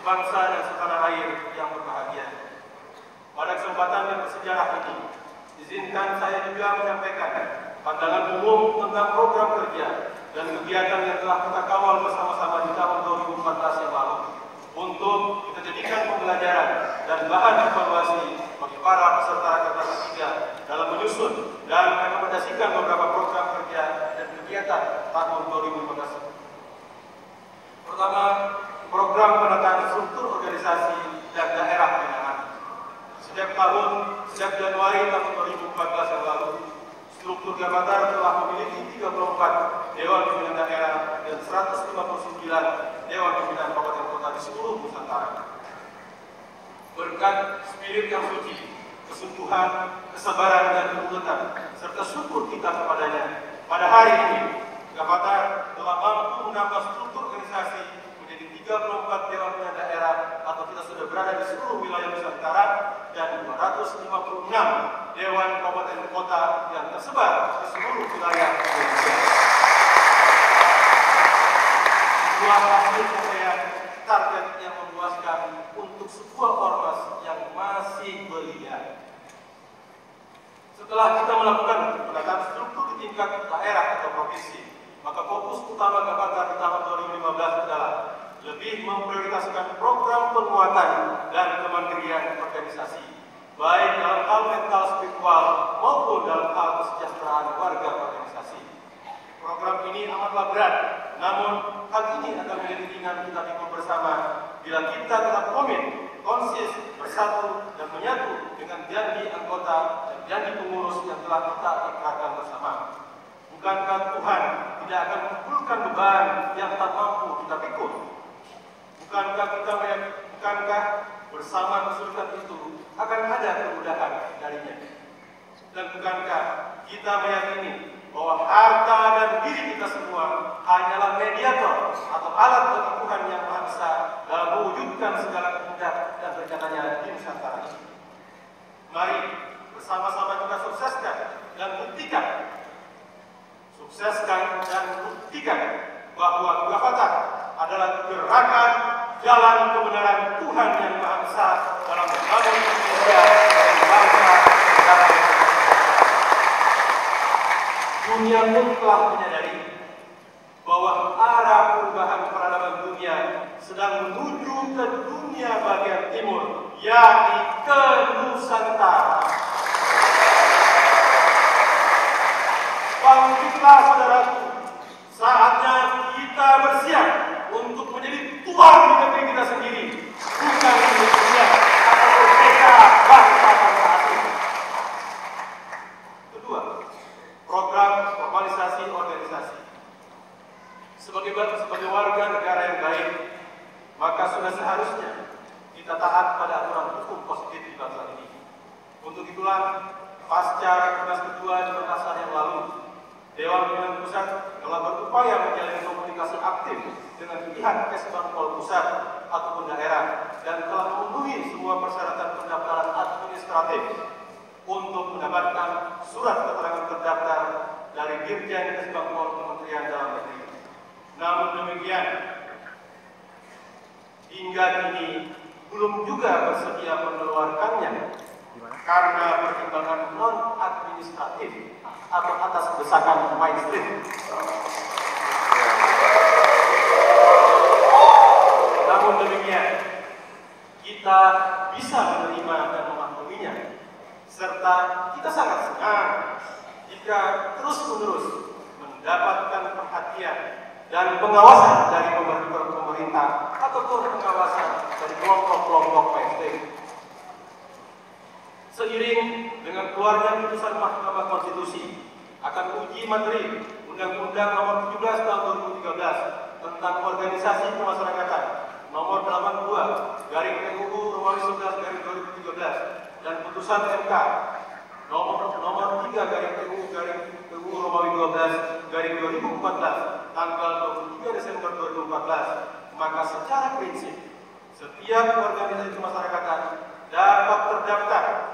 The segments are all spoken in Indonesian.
sebangsa dan setanah air yang berbahagia. Pada kesempatan yang bersejarah ini, izinkan saya juga menyampaikan pandangan umum tentang program kerja dan kegiatan yang telah kita kawal bersama-sama di tahun 2014 yang lalu untuk kita jadikan pembelajaran dan bahan evaluasi bagi para peserta Rakernas ketiga dalam menyusun dan merekomendasikan beberapa program kerja dan kegiatan tahun 2015. Pertama, program penataan struktur organisasi dan daerah binaan. Sejak Januari tahun 2014 yang lalu, struktur Gavatar telah memiliki 34 Dewan Pimpinan Daerah dan 159 Dewan Pimpinan Kabupaten Kota di seluruh Nusantara. Berkat spirit yang suci, kesungguhan, kesabaran dan keuletan, serta syukur kita kepadanya, pada hari ini, Gavatar telah mampu menambah struktur organisasi menjadi 34 Dewan Pimpinan Daerah atau kita sudah berada di seluruh wilayah Nusantara dan 256 Dewan Kabupaten Kota yang tersebar di seluruh wilayah Indonesia. Sebuah hasil capaian target yang memuaskan untuk sebuah ormas yang masih belia. Setelah kita melakukan penataan struktur di tingkat daerah atau provinsi, maka fokus utama Gavatar di tahun 2015 adalah lebih memprioritaskan program penguatan dan kementerian organisasi, baik dalam hal mental spiritual maupun dalam hal kesejahteraan warga organisasi. Program ini amatlah berat, namun hal ini akan menjadi ringan kita pikul bersama bila kita tetap komit, konsis, bersatu, dan menyatu dengan janji anggota dan janji pengurus yang telah kita ikrarkan bersama. Bukankah Tuhan tidak akan mengumpulkan beban yang tak mampu kita pikul? Bukankah bersama kesulitan itu akan ada kemudahan darinya? Dan bukankah kita meyakini bahwa harta dan diri kita semua hanyalah mediator atau alat bagi Tuhan yang Maha Esa dalam mewujudkan segala kehendak dan rencananya di Nusantara ini? Mari bersama-sama kita sukseskan dan buktikan bahwa Gavatar adalah gerakan jalan kebenaran Tuhan yang Maha Esa dalam membangun Indonesia dan bangsa dan negara. Dunia pun telah menyadari bahwa arah perubahan peradaban dunia sedang menuju ke dunia bagian timur, yakni ke Nusantara. Bangkitlah saudaraku, saatnya kita bersiap untuk menjadi tuan di negeri kita sendiri, bukan di dunia atau berbeda bangsa-bangsa asing. Kedua, program formalisasi organisasi. Sebagai warga negara yang baik, maka sudah seharusnya kita taat pada aturan hukum positif di bangsa ini. Untuk itulah, pasca Rakernas kedua di Makassar yang lalu, Dewan Pimpinan Pusat telah berupaya menjalin komunikasi aktif dengan pihak Kesbangpol Pusat ataupun daerah dan telah memenuhi semua persyaratan pendaftaran administratif untuk mendapatkan surat keterangan terdaftar dari Dirjen Kesbangpol Kementerian Dalam Negeri. Namun demikian, hingga kini belum juga bersedia mengeluarkannya karena pertimbangan non-administratif atau atas desakan mainstream. Namun demikian, kita bisa menerima dan memahaminya, serta kita sangat senang jika terus-menerus mendapatkan perhatian dan pengawasan dari pemerintah ataupun pengawasan dari kelompok-kelompok mainstream. Seiring dengan keluarnya putusan Mahkamah Konstitusi akan uji materi Undang-Undang Nomor 17 Tahun 2013 tentang Organisasi Kemasyarakatan Nomor 82/PUU Romawi 11/2013 dan putusan MK Nomor 3/PUU Romawi 12/2014 tanggal 23 Desember 2014, maka secara prinsip setiap organisasi kemasyarakatan dapat terdaftar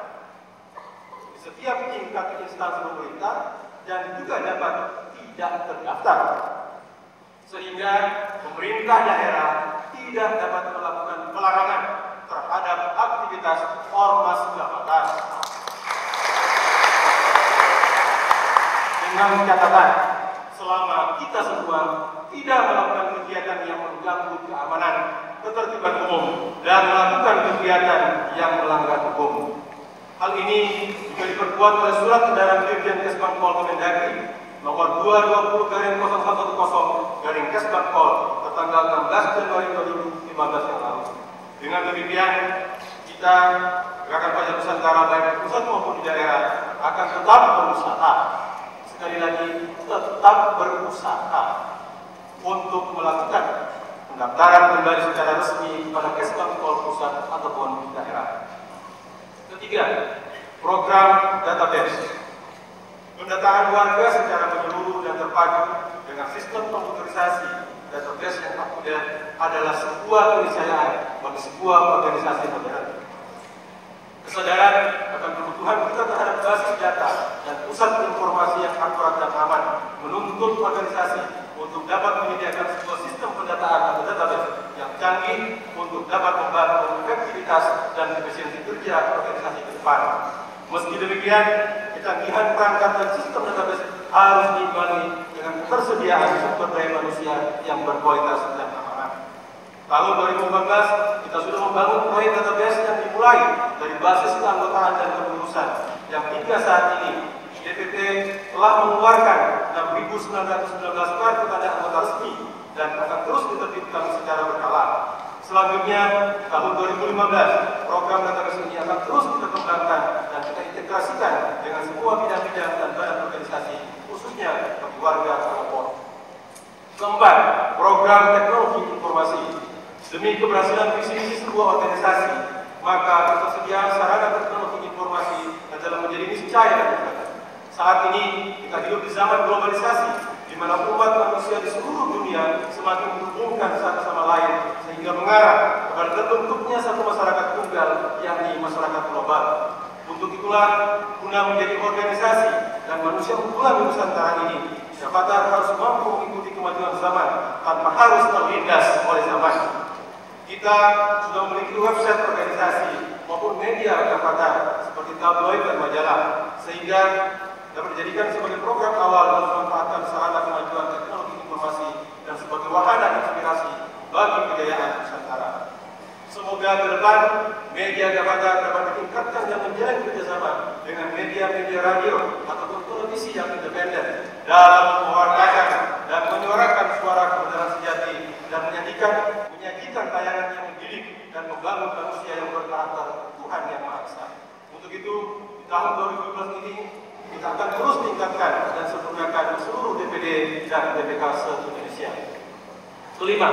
setiap tingkat instansi pemerintah dan juga dapat tidak terdaftar, sehingga pemerintah daerah tidak dapat melakukan dengan catatan selama kita semua tidak melakukan kegiatan yang mengganggu keamanan, ketertiban umum, dan melakukan kegiatan yang melanggar hukum. Hal ini juga diperkuat oleh Surat Edaran Dirjen Kesbangpol Kemendagri nomor 220/010/Kesbangpol tertanggal 16 Januari 2015 yang lalu. Dengan demikian, kita Gerakan Pajak Nusantara baik di pusat maupun di daerah akan tetap berusaha, sekali lagi tetap berusaha untuk melakukan pendaftaran kembali secara resmi pada Kesbangpol pusat ataupun daerah. Ketiga, program database. Pendataan warga secara menyeluruh dan terpadu dengan sistem komputerisasi database yang akurat adalah sebuah keniscayaan bagi sebuah organisasi modern. Kesadaran akan kebutuhan kita terhadap basis data dan pusat informasi yang akurat dan aman menuntut organisasi untuk dapat menyediakan sebuah sistem pendataan atau database yang canggih untuk dapat membantu efektivitas dan efisiensi kerja organisasi ke depan. Meski demikian, kecanggihan perangkat dan sistem database harus diimbangi dengan ketersediaan sumber daya manusia yang berkualitas dan amanah. Tahun 2014, kita sudah membangun proyek database yang dimulai dari basis keanggotaan dan kepengurusan yang hingga saat ini DPP telah mengeluarkan 6.919 kartu tanda anggota resmi dan akan terus diterbitkan secara berkala. Selanjutnya, tahun 2015, program database ini akan terus kita kembangkan dan kita integrasikan dengan semua bidang-bidang dan badan organisasi, khususnya bagi warga pelopor. Keempat, program teknologi informasi. Demi keberhasilan visi misi sebuah organisasi, maka ketersediaan sarana teknologi informasi adalah menjadi niscaya. Saat ini kita hidup di zaman globalisasi, di mana umat manusia di seluruh dunia semakin menghubungkan satu sama lain, sehingga mengarah kepada terbentuknya satu masyarakat tunggal, yakni masyarakat global. Untuk itulah, guna menjadi organisasi dan manusia unggulan Nusantara ini, Gavatar harus mampu mengikuti kemajuan zaman tanpa harus terlindas oleh zaman. Kita sudah memiliki website organisasi maupun media Gavatar seperti tabloid dan majalah, sehingga dapat dijadikan sebagai program awal dalam memanfaatkan sarana kemajuan teknologi informasi dan sebagai wahana inspirasi bagi kebudayaan Nusantara. Semoga ke depan media Gavatar dapat ditingkatkan dan menjalin kerjasama dengan media-media radio ataupun televisi yang independen dalam mewartakan dan menyuarakan suara kebenaran sejati dan menyajikan tayangan yang mendidik dan membangun manusia yang berkarakter Tuhan Yang Maha Esa. Untuk itu, di tahun 2012 ini kita akan terus tingkatkan dan sempurnakan seluruh DPD dan DPK se-Indonesia. Kelima,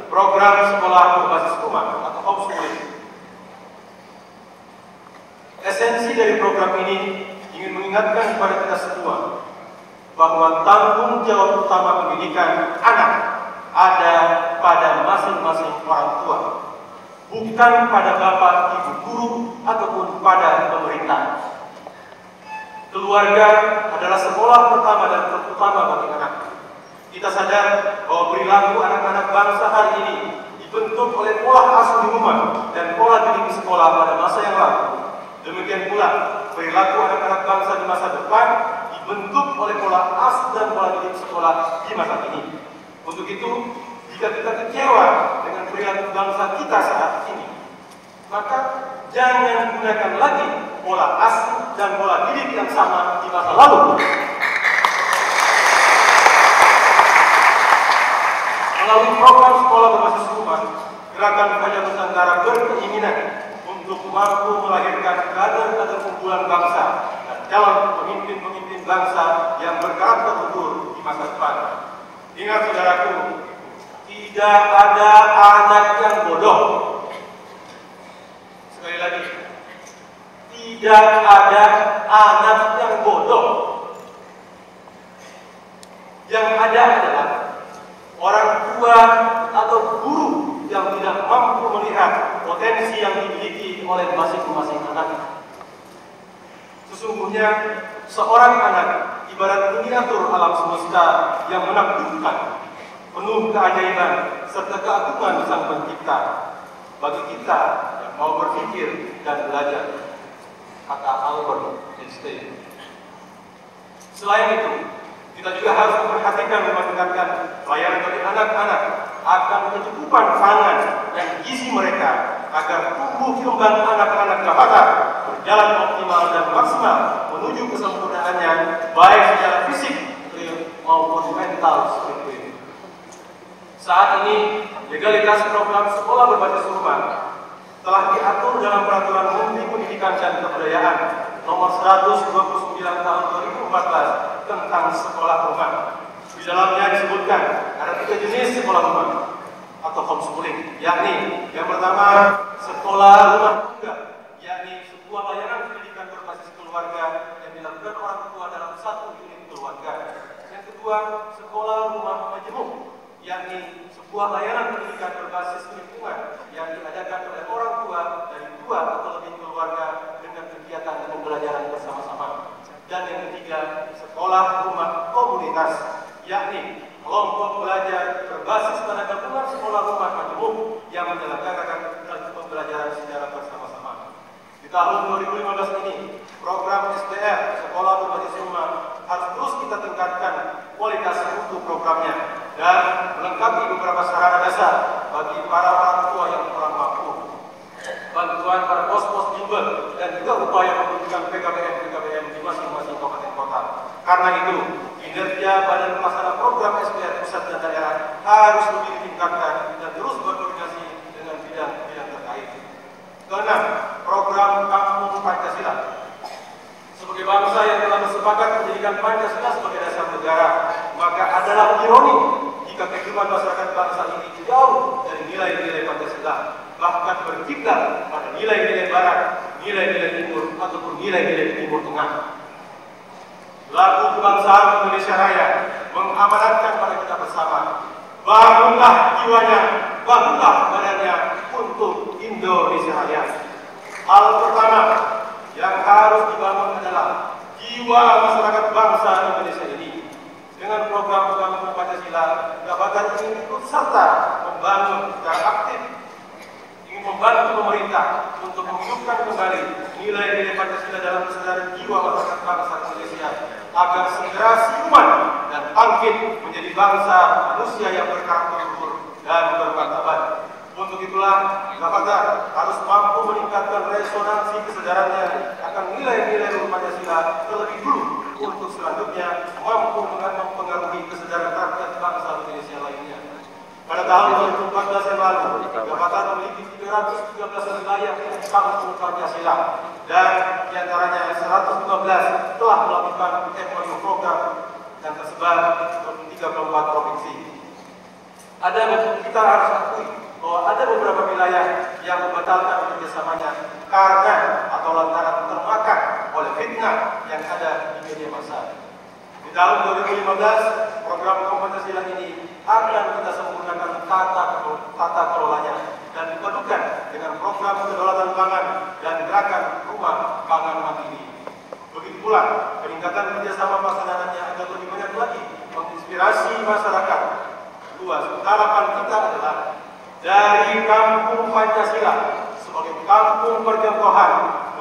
program sekolah berbasis rumah atau homeschooling. Esensi dari program ini ingin mengingatkan kepada kita semua bahwa tanggung jawab utama pendidikan anak ada pada masing-masing orang tua, bukan pada bapak, ibu guru, ataupun pada pemerintah. Keluarga adalah sekolah pertama dan terutama bagi anak. Kita sadar bahwa perilaku anak-anak bangsa hari ini dibentuk oleh pola asuh di rumah dan pola didik di sekolah pada masa yang lalu. Demikian pula perilaku anak-anak bangsa di masa depan dibentuk oleh pola asuh dan pola didik sekolah di masa ini. Untuk itu, jika kita kecewa dengan perilaku bangsa kita saat ini, maka jangan gunakan lagi pola asuh dan pola didik yang sama di masa lalu. Melalui program sekolah berbasis rumah, Gerakan Pajak Nusantara berkeinginan untuk mampu melahirkan kader-kader unggulan bangsa dan calon pemimpin-pemimpin bangsa yang berkarakter luhur di masa depan. Ingat saudaraku, tidak ada anak yang bodoh. Sekali lagi, tidak ada anak yang bodoh. Yang ada adalah orang tua atau guru yang tidak mampu melihat potensi yang dimiliki oleh masing-masing anak. Sesungguhnya seorang anak ibarat miniatur alam semesta yang menakjubkan, penuh keajaiban serta keagungan Sang Pencipta bagi kita yang mau berpikir dan belajar, kata Albert Einstein. Selain itu, Kita juga harus memperhatikan dan meningkatkan pelayanan bagi anak-anak akan kecukupan pangan dan gizi mereka agar tumbuh kembang anak-anak Gavatar berjalan optimal dan maksimal menuju kesempurnaannya baik secara fisik maupun mental spiritual. Saat ini legalitas program sekolah berbasis rumah telah diatur dalam Peraturan Menteri Pendidikan dan Kebudayaan Nomor 129 Tahun 2014 tentang sekolah rumah. Di dalamnya disebutkan ada 3 jenis sekolah rumah atau homeschooling, yakni yang pertama sekolah rumah tangga, yakni sebuah layanan pendidikan berbasis keluarga yang dilakukan orang tua dalam satu unit keluarga. Yang kedua, sekolah rumah majemuk, yakni sebuah layanan pendidikan berbasis lingkungan yang diadakan oleh orang tua dari 2 atau lebih keluarga dengan kegiatan dan pembelajaran bersama-sama. Dan yang ketiga, sekolah rumah komunitas, yakni kelompok belajar berbasis pada gabungan sekolah rumah majemuk yang menyelenggarakan pembelajaran secara bersama-sama. Di tahun 2015 ini, program STR Sekolah Berbasis Rumah harus terus kita tingkatkan kualitas mutu programnya dan melengkapi beberapa sarana dasar bagi para orang tua yang kurang mampu. Bantuan para pos-pos bimbel dan juga upaya pembentukan PKBM di masing-masing kabupaten kota. Karena itu, kinerja Badan Pelaksana Program SPR pusat dan daerah harus lebih ditingkatkan dan terus berkoordinasi dengan bidang-bidang terkait. Keenam, program Kampung Pancasila. Sebagai bangsa yang telah bersepakat menjadikan Pancasila sebagai dasar negara, maka adalah ironi jika kehidupan masyarakat bangsa ini jauh dari nilai-nilai Pancasila, bahkan berkiblat pada nilai-nilai Barat, nilai-nilai Timur, ataupun nilai-nilai Timur Tengah. Lagu kebangsaan Indonesia Raya mengamanatkan pada kita bersama, bangunlah jiwanya, bangunlah badannya untuk Indonesia Raya. Hal pertama yang harus dibangun adalah jiwa masyarakat bangsa Indonesia ini. Dengan program-program Pancasila, Gavatar ingin ikut serta membangun secara aktif, ingin membantu pemerintah untuk menghidupkan kembali nilai-nilai Pancasila dalam kesadaran jiwa masyarakat bangsa Indonesia agar segera siuman dan bangkit menjadi bangsa manusia yang berkarakter luhur dan bermartabat. Untuk itulah, Gavatar harus mampu meningkatkan resonansi kesadarannya akan nilai-nilai luhur Pancasila terlebih dulu untuk selanjutnya mampu mempengaruhi kesadaran rakyat bangsa Indonesia lainnya. Pada tahun 2014 yang lalu, Gavatar memiliki 313 wilayah kampung Pancasila dan diantaranya 115 telah melakukan MOU program yang tersebar di 34 provinsi. Kita harus akui bahwa ada beberapa wilayah yang membatalkan kerjasamanya karena atau lantaran termakan oleh fitnah yang ada di media massa. Di tahun 2015, program Pancasila ini akan kita sempurnakan tata kelolanya dan dipadukan dengan program kedaulatan pangan dan gerakan rumah pangan mandiri. Begitu pula peningkatan kerjasama pelaksanaannya agar lebih banyak lagi menginspirasi masyarakat luas. Harapan kita adalah dari kampung Pancasila sebagai kampung percontohan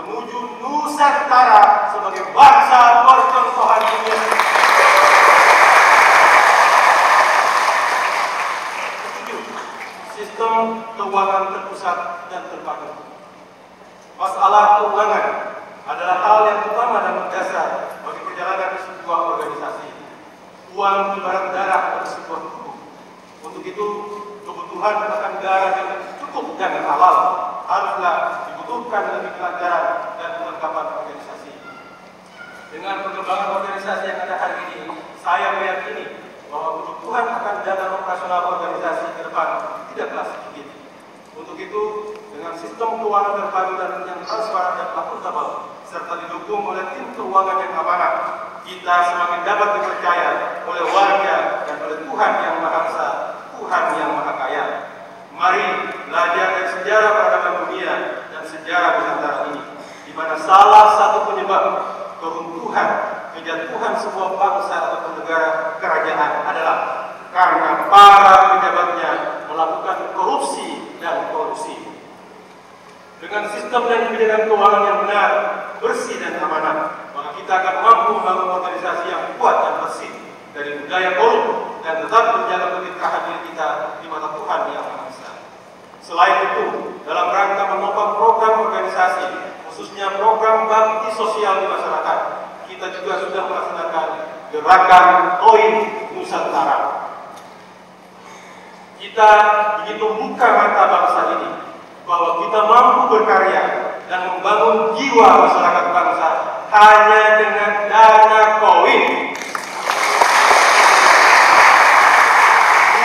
menuju Nusantara sebagai bangsa percontohan dunia. Sistem keuangan terpusat dan terpadu. Masalah keuangan adalah hal yang utama dan mendasar bagi perjalanan sebuah organisasi. Uang ibarat darah bagi sebuah tubuh. Untuk itu, kebutuhan akan darah yang cukup dan halal haruslah dibutuhkan lebih kelancaran dan kelengkapan organisasi. Dengan perkembangan organisasi yang ada hari ini, saya meyakini bahwa kebutuhan akan dana operasional organisasi ke depan tidaklah sedikit. Untuk itu, dengan sistem keuangan terpadu dan yang transparan dan akuntabel, serta didukung oleh tim keuangan yang amanah, kita semakin dapat dipercaya oleh warga dan oleh Tuhan yang Maha Esa, Tuhan yang Maha Kaya. Mari belajar dari sejarah peradaban dunia dan sejarah Nusantara ini, di mana salah satu penyebab keruntuhan, kejatuhan sebuah bangsa atau negara kerajaan adalah karena para pejabatnya melakukan korupsi dan kolusi. Dengan sistem dan kebijakan keuangan yang benar, bersih dan amanah, maka kita akan mampu membangun organisasi yang kuat dan bersih dari budaya korup dan tetap menjaga keberkahan diri kita di mata Tuhan Yang Maha Esa. Selain itu, dalam rangka menopang program organisasi, khususnya program bakti sosial di masyarakat, kita juga sudah melaksanakan gerakan Koin Nusantara. Kita ingin membuka mata bangsa ini bahwa kita mampu berkarya dan membangun jiwa masyarakat bangsa hanya dengan dana koin,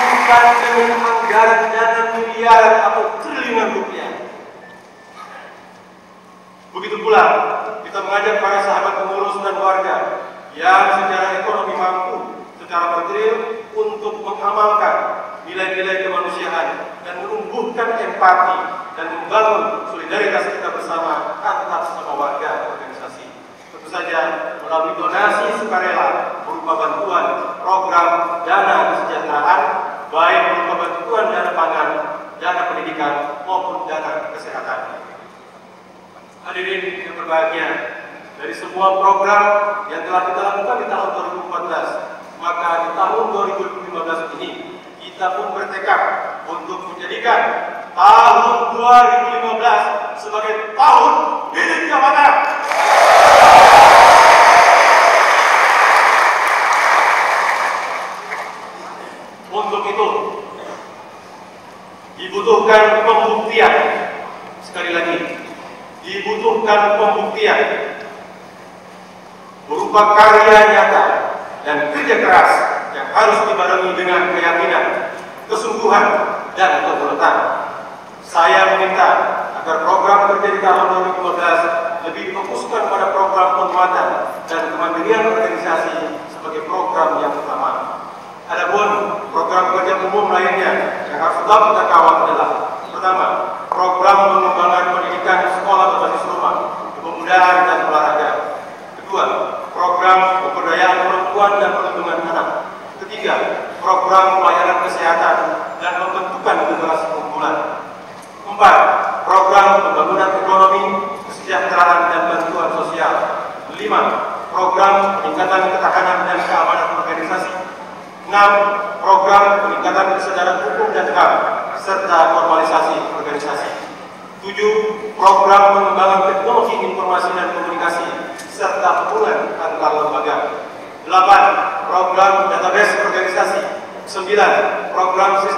bukan dengan anggaran dana miliar atau triliunan rupiah. Begitu pula kita mengajak para sahabat pengurus dan warga yang secara ekonomi mampu secara material untuk mengamalkan nilai-nilai kemanusiaan dan menumbuhkan empati dan membangun solidaritas kita bersama antar sesama warga organisasi. Tentu saja melalui donasi sukarela berupa bantuan program dana kesejahteraan, baik berupa bantuan dana pangan, dana pendidikan maupun dana kesehatan. Hadirin yang berbahagia, dari semua program yang telah kita lakukan di tahun 2014, maka di tahun 2015 ini kita pun bertekad untuk menjadikan tahun 2015 sebagai tahun Bidik Jabatan. Untuk itu dibutuhkan pembuktian. Sekali lagi, dibutuhkan pembuktian berupa karya nyata dan kerja keras yang harus dibarengi dengan keyakinan, kesungguhan, dan ketulusan. Saya meminta agar program kerja di tahun 2015 lebih difokuskan pada program penguatan dan kemandirian organisasi sebagai program yang utama. Adapun program kerja umum lainnya yang harus tetap kita kawal adalah: pertama, program pengembangan pendidikan sekolah berbasis rumah, kepemudaan dan olahraga. Kedua, program pemberdayaan perempuan dan perlindungan anak. Ketiga, program pelayanan kesehatan dan pembentukan generasi unggulan. Empat, program pembangunan ekonomi, kesejahteraan dan bantuan sosial. Lima, program peningkatan ketahanan dan keamanan organisasi. 6. Program peningkatan kesadaran hukum dan HAM serta normalisasi organisasi. 7. Program pengembangan teknologi informasi dan komunikasi serta hubungan antar lembaga. 8. Program database organisasi. 9. Program sistem